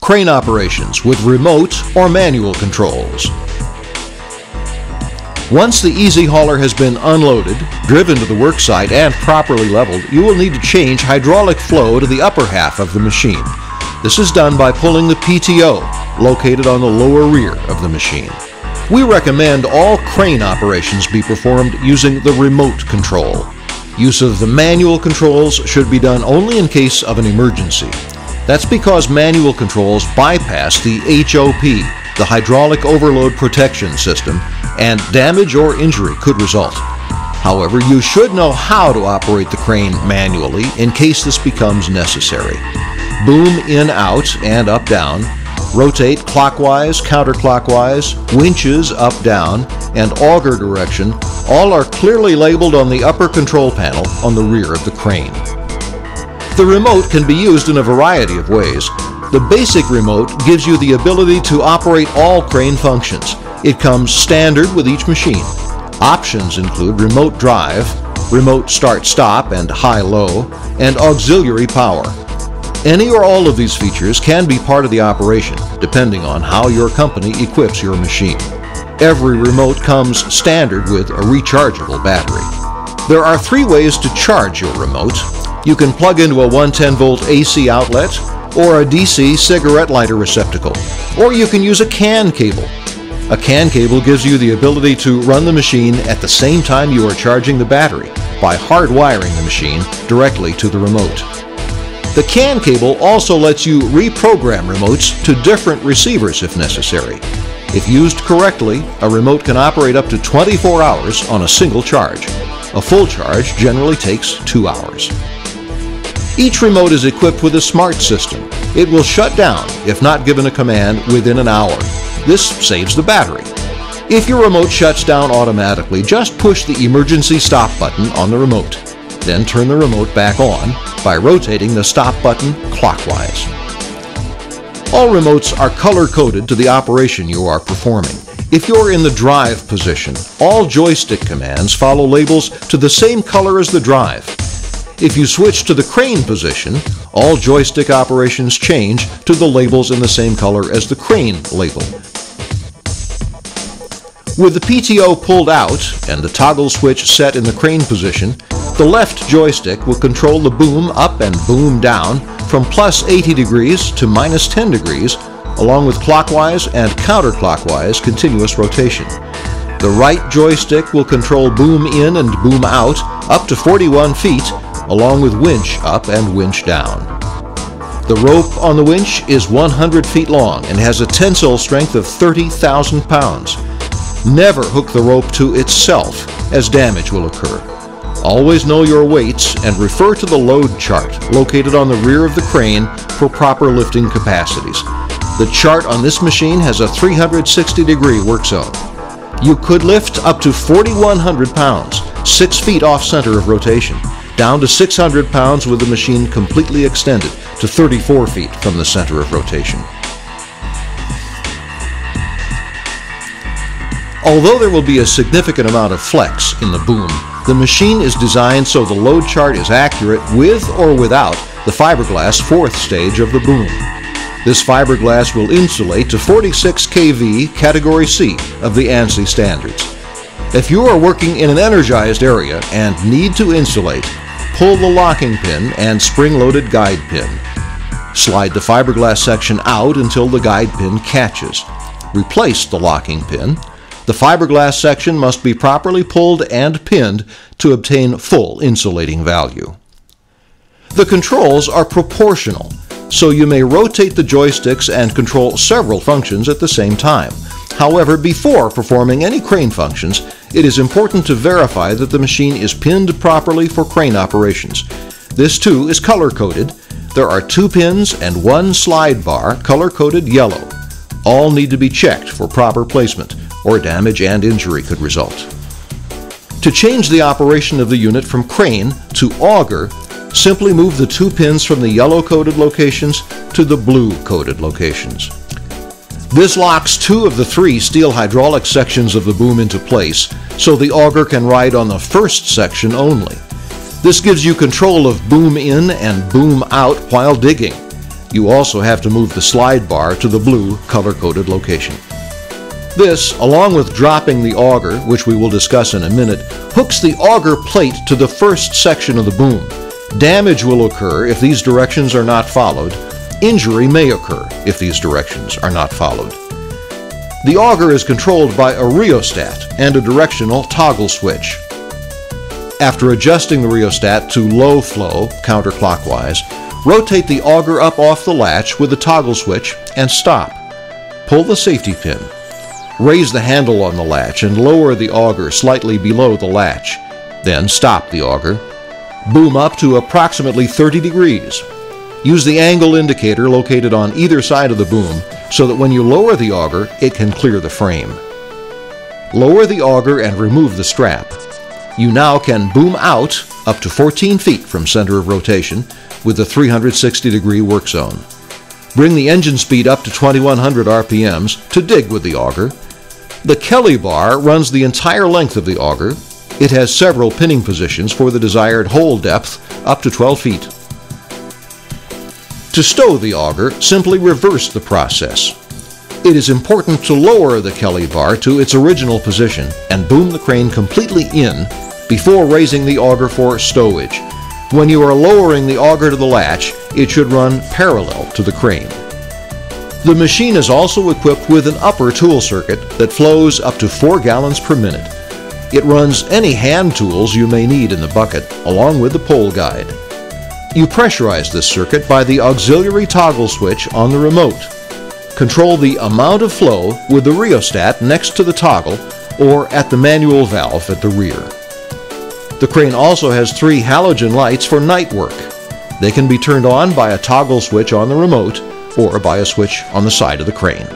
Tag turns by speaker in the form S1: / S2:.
S1: crane operations with remote or manual controls. Once the easy hauler has been unloaded, driven to the work site, and properly leveled, you will need to change hydraulic flow to the upper half of the machine. This is done by pulling the PTO, located on the lower rear of the machine. We recommend all crane operations be performed using the remote control. Use of the manual controls should be done only in case of an emergency. That's because manual controls bypass the HOP, the hydraulic overload protection system, and damage or injury could result. However, you should know how to operate the crane manually in case this becomes necessary. Boom in, out, and up, down. Rotate clockwise, counterclockwise, winches up, down, and auger direction all are clearly labeled on the upper control panel on the rear of the crane. The remote can be used in a variety of ways. The basic remote gives you the ability to operate all crane functions. It comes standard with each machine. Options include remote drive, remote start-stop and high-low, and auxiliary power. Any or all of these features can be part of the operation, depending on how your company equips your machine. Every remote comes standard with a rechargeable battery. There are 3 ways to charge your remote. You can plug into a 110-volt AC outlet or a DC cigarette lighter receptacle, or you can use a CAN cable. A CAN cable gives you the ability to run the machine at the same time you are charging the battery by hardwiring the machine directly to the remote. The CAN cable also lets you reprogram remotes to different receivers if necessary. If used correctly, a remote can operate up to 24 hours on a single charge. A full charge generally takes 2 hours. Each remote is equipped with a smart system. It will shut down if not given a command within an hour. This saves the battery. If your remote shuts down automatically, just push the emergency stop button on the remote. Then turn the remote back on by rotating the stop button clockwise. All remotes are color-coded to the operation you are performing. If you're in the drive position, all joystick commands follow labels to the same color as the drive. If you switch to the crane position, all joystick operations change to the labels in the same color as the crane label. With the PTO pulled out and the toggle switch set in the crane position, the left joystick will control the boom up and boom down from plus 80 degrees to minus 10 degrees, along with clockwise and counterclockwise continuous rotation. The right joystick will control boom in and boom out up to 41 feet, along with winch up and winch down. The rope on the winch is 100 feet long and has a tensile strength of 30,000 pounds. Never hook the rope to itself, as damage will occur. Always know your weights and refer to the load chart located on the rear of the crane for proper lifting capacities. The chart on this machine has a 360-degree work zone. You could lift up to 4,100 pounds, 6 feet off center of rotation, down to 600 pounds with the machine completely extended to 34 feet from the center of rotation. Although there will be a significant amount of flex in the boom, the machine is designed so the load chart is accurate with or without the fiberglass 4th stage of the boom. This fiberglass will insulate to 46 kV Category C of the ANSI standards. If you are working in an energized area and need to insulate, pull the locking pin and spring-loaded guide pin. Slide the fiberglass section out until the guide pin catches. Replace the locking pin. The fiberglass section must be properly pulled and pinned to obtain full insulating value. The controls are proportional, so you may rotate the joysticks and control several functions at the same time. However, before performing any crane functions, it is important to verify that the machine is pinned properly for crane operations. This too is color-coded. There are 2 pins and 1 slide bar color-coded yellow. All need to be checked for proper placement, or damage and injury could result. To change the operation of the unit from crane to auger, simply move the 2 pins from the yellow-coded locations to the blue-coded locations. This locks 2 of the 3 steel hydraulic sections of the boom into place, so the auger can ride on the first section only. This gives you control of boom in and boom out while digging. You also have to move the slide bar to the blue color-coded location. This, along with dropping the auger, which we will discuss in a minute, hooks the auger plate to the first section of the boom. Damage will occur if these directions are not followed. Injury may occur if these directions are not followed. The auger is controlled by a rheostat and a directional toggle switch. After adjusting the rheostat to low flow, counterclockwise, rotate the auger up off the latch with the toggle switch and stop. Pull the safety pin. Raise the handle on the latch and lower the auger slightly below the latch. Then stop the auger. Boom up to approximately 30 degrees. Use the angle indicator located on either side of the boom so that when you lower the auger, it can clear the frame. Lower the auger and remove the strap. You now can boom out up to 14 feet from center of rotation with the 360-degree work zone. Bring the engine speed up to 2100 RPMs to dig with the auger. The Kelly bar runs the entire length of the auger. It has several pinning positions for the desired hole depth up to 12 feet. To stow the auger, simply reverse the process. It is important to lower the Kelly bar to its original position and boom the crane completely in before raising the auger for stowage. When you are lowering the auger to the latch, it should run parallel to the crane. The machine is also equipped with an upper tool circuit that flows up to 4 gallons per minute. It runs any hand tools you may need in the bucket, along with the pole guide. You pressurize this circuit by the auxiliary toggle switch on the remote. Control the amount of flow with the rheostat next to the toggle or at the manual valve at the rear. The crane also has 3 halogen lights for night work. They can be turned on by a toggle switch on the remote or by a switch on the side of the crane.